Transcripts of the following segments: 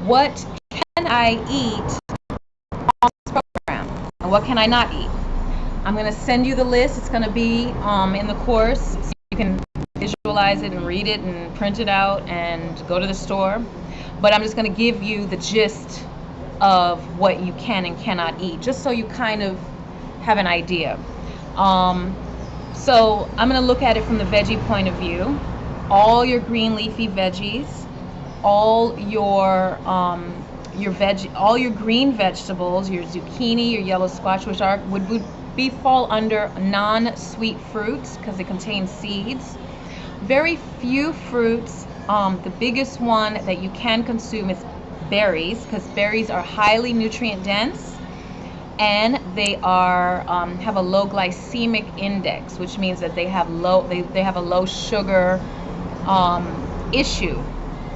what can I eat on this program and what can I not eat. I'm going to send you the list. It's going to be in the course, so you can visualize it and read it and print it out and go to the store. But I'm just going to give you the gist of what you can and cannot eat, just so you kind of have an idea. So I'm going to look at it from the veggie point of view. All your green leafy veggies, all your all your green vegetables, your zucchini, your yellow squash, which would fall under non-sweet fruits because they contain seeds. Very few fruits. The biggest one that you can consume is berries, because berries are highly nutrient dense, and they are have a low glycemic index, which means that they have they have a low sugar issue.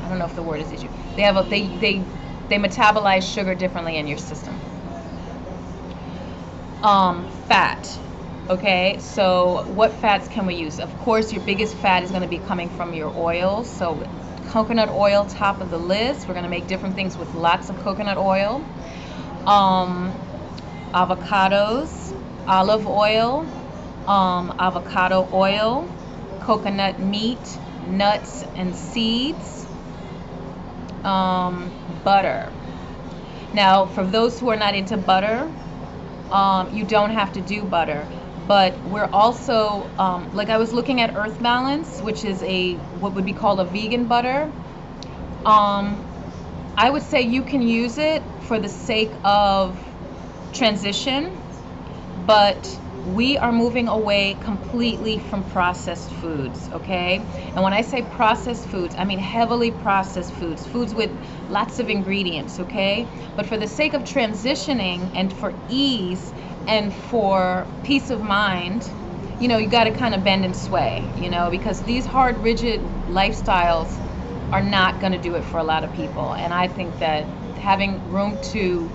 I don't know if the word is issue. They have they metabolize sugar differently in your system. Fat. Okay, so what fats can we use? Of course, your biggest fat is going to be coming from your oils. So coconut oil, top of the list. We're going to make different things with lots of coconut oil. Avocados, olive oil, avocado oil, coconut meat, nuts and seeds, butter. Now, for those who are not into butter, you don't have to do butter. But we're also, like I was looking at Earth Balance, which is what would be called a vegan butter. I would say you can use it for the sake of transition, but we are moving away completely from processed foods, okay? And when I say processed foods, I mean heavily processed foods, foods with lots of ingredients, okay? But for the sake of transitioning and for ease and for peace of mind, you know, you got to kind of bend and sway, you know, because these hard, rigid lifestyles are not going to do it for a lot of people. And I think that having room to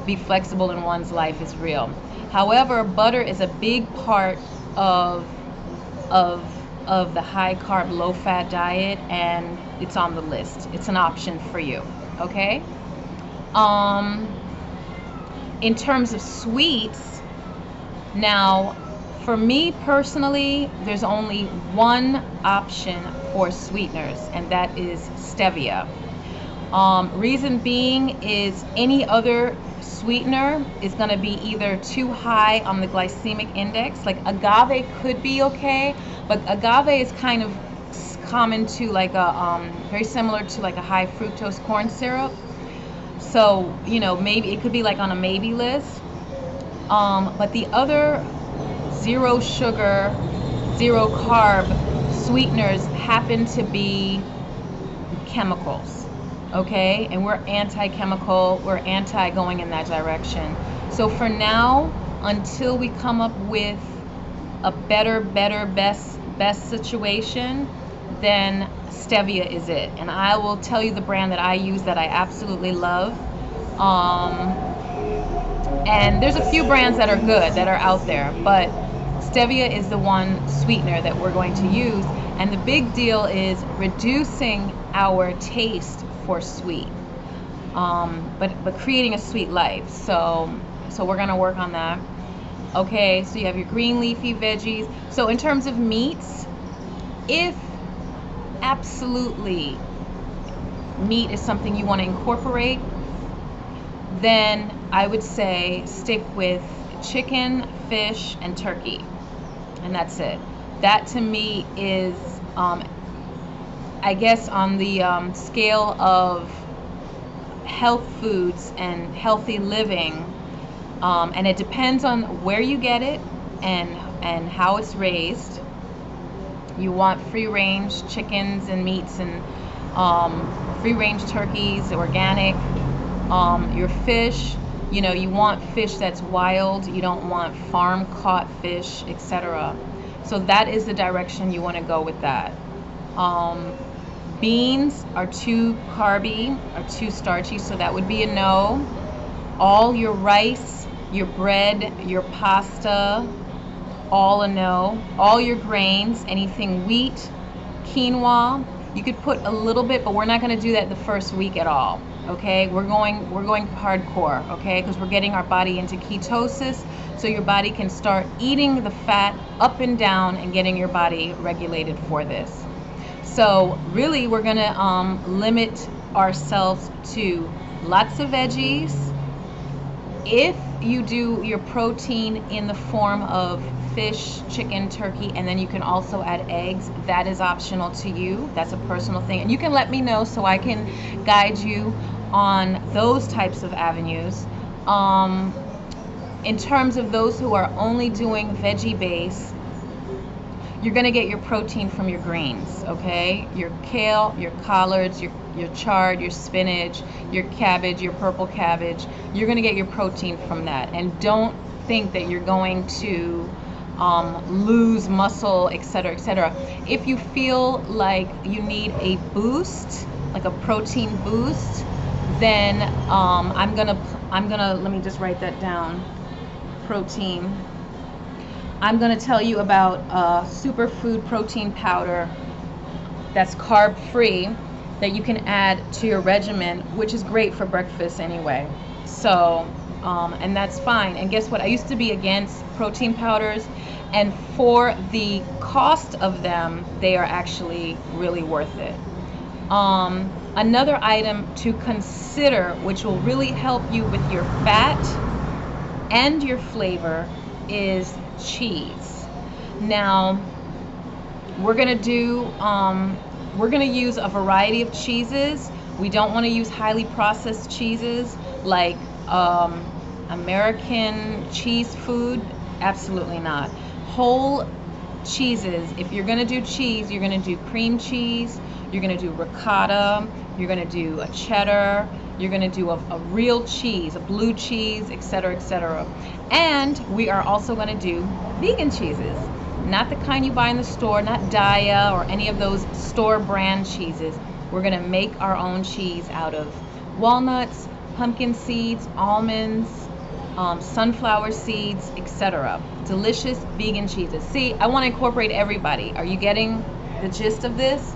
be flexible in one's life is real. However, butter is a big part of the high carb, low fat diet, and it's on the list. It's an option for you, okay? In terms of sweets, now, for me personally, there's only one option for sweeteners, and that is stevia. Reason being is any other sweetener is going to be either too high on the glycemic index. Like agave could be okay, but agave is kind of common to like a very similar to like a high fructose corn syrup. So, you know, maybe it could be like on a maybe list. But the other zero sugar, zero carb sweeteners happen to be chemicals, okay? And we're anti-chemical, we're anti-going in that direction. So for now, until we come up with a better, best situation, then stevia is it. And I will tell you the brand that I use that I absolutely love. And there's a few brands that are good that are out there, but stevia is the one sweetener that we're going to use. And the big deal is reducing our taste for sweet, but creating a sweet life. So we're gonna work on that. Okay, so you have your green leafy veggies. So in terms of meats, if absolutely meat is something you want to incorporate, then I would say stick with chicken, fish, and turkey, and that's it. That to me is, I guess, on the scale of health foods and healthy living, and it depends on where you get it and how it's raised. You want free-range chickens and meats and free-range turkeys, organic. Your fish, you know, you want fish that's wild. You don't want farm-caught fish, etc. So that is the direction you want to go with that. Beans are too carby, are too starchy, so that would be a no. All your rice, your bread, your pasta, all a no. All your grains, anything wheat, quinoa, you could put a little bit, but we're not going to do that the first week at all. Okay, we're going hardcore, okay, because we're getting our body into ketosis, so your body can start eating the fat up and down and getting your body regulated for this. So really, we're gonna limit ourselves to lots of veggies. If you do your protein in the form of fish, chicken, turkey, and then you can also add eggs, that is optional to you. That's a personal thing. And you can let me know so I can guide you on those types of avenues. In terms of those who are only doing veggie base, you're going to get your protein from your greens, okay? Your kale, your collards, your chard, your spinach, your cabbage, your purple cabbage. You're going to get your protein from that. And don't think that you're going to lose muscle, etc., etc. If you feel like you need a boost, like a protein boost, then I'm gonna let me just write that down. Protein. I'm going to tell you about a superfood protein powder that's carb free that you can add to your regimen, which is great for breakfast anyway. So, and that's fine. And guess what? I used to be against protein powders, and for the cost of them, they are actually really worth it. Another item to consider, which will really help you with your fat and your flavor, is cheese. Now we're gonna use a variety of cheeses. We don't want to use highly processed cheeses like American cheese food. Absolutely not. Whole cheeses. If you're gonna do cheese, you're gonna do cream cheese, you're gonna do ricotta, you're gonna do a cheddar, you're gonna do a real cheese, a blue cheese, etc., etc. And we are also gonna do vegan cheeses, not the kind you buy in the store, not Daya or any of those store brand cheeses. We're gonna make our own cheese out of walnuts, pumpkin seeds, almonds, sunflower seeds, etc. Delicious vegan cheeses. See, I want to incorporate everybody. Are you getting the gist of this?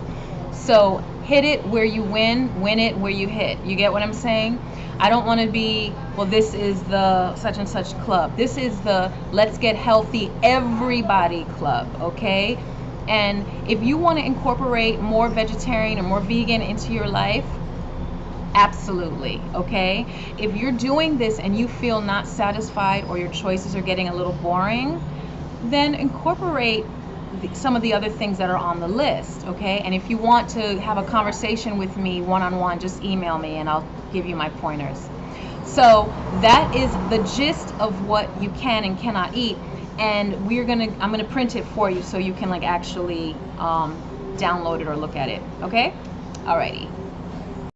So hit it where you win it where you hit. You get what I'm saying? I don't want to be, well, this is the such and such club. This is the let's get healthy everybody club, okay? And if you want to incorporate more vegetarian or more vegan into your life, absolutely, okay? If you're doing this and you feel not satisfied or your choices are getting a little boring, then incorporate some of the other things that are on the list, okay? And if you want to have a conversation with me one-on-one, just email me and I'll give you my pointers. So that is the gist of what you can and cannot eat, and I'm gonna print it for you so you can like actually download it or look at it, okay? Alrighty.